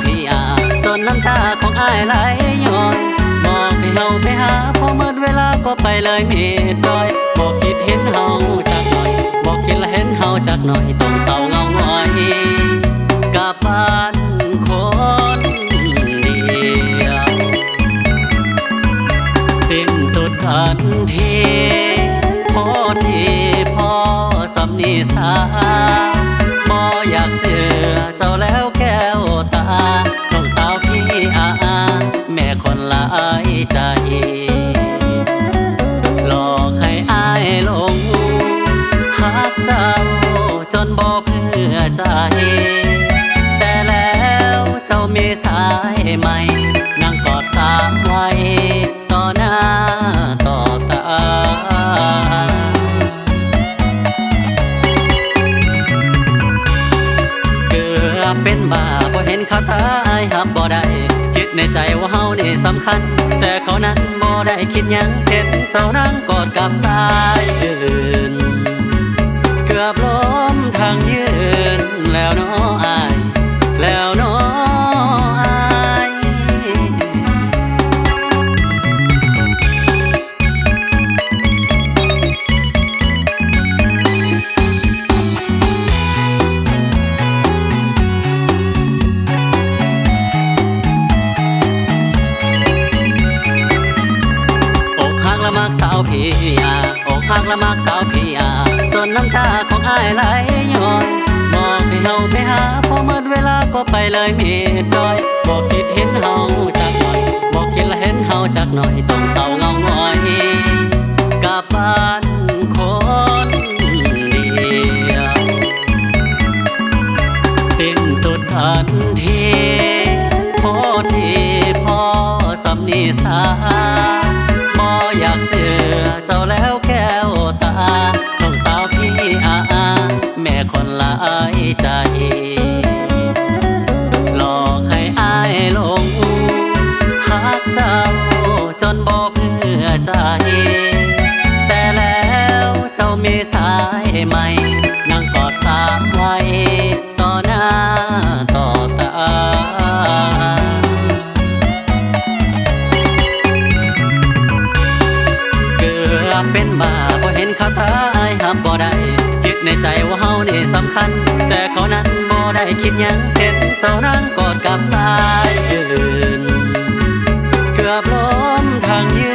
พี่จนน้ำตาของอ้ายไหลย้อยบอกให้เฮาไปหาพอหมดเวลาก็ไปเลยมีจอยบอกคิดเห็นเฮาจักหน่อยบอกคิดละเห็นเฮาจักหน่อยต้องเศร้าเงาหงอยกลับบ้านคนเดียวสิ้นสุดกันทีพอดีพอสำนีสาบ่อยากเสือเจ้าแล้วแก้วตาน้องสาวพี่แม่คนหลายใจหลอกให้อายหลงหักเจ้าจนบ่เพื่อใจแต่แล้วเจ้ามีสายใหม่นั่งกอดสามไว้ต่อหน้าต่อตาเกือบเป็นบ้าพอเห็นเขาตายหับบ่ได้คิดในใจว่าเฮานี่สำคัญแต่เขานั้นบ่ได้คิดหยังเห็นเจ้านั่งกอดกับสายอื่นเกือบล้มทางยืนแล้วน้ออายแล้วน้ออายอกหักละมักสาวพี่อกหักละมักสาวพี่จนน้ำตาของอ้ายไหลย้อยบอกให้เฮาไปหาพอหมดเวลาก็ไปเลยมีจอยบอกคิดเห็นเฮาจักหน่อยบอกคิดละเห็นเฮาจักหน่อยต้องเศร้าเงาหงอยกลับบ้านคนเดียวสิ้นสุดกันทีพอดีพอสำนีสาบ่อยากเสือเจ้าแล้วแก้วตาน้องสาวพี่แม่คนหลายใจหลอกให้อายหลงหักเจ้าจนบ่เพื่อใจแต่แล้วเจ้ามีสายใหม่นั่งกอดสามไว้ต่อหน้าต่อตาเกือบเป็นบ้าพอเห็นเขาตายหับบ่ได้คิดในใจว่าเฮานี่สำคัญแต่เขานั้นบ่ได้คิดหยังเห็นเจ้านั่งกอดกับสายอื่นเกือบล้มทางยื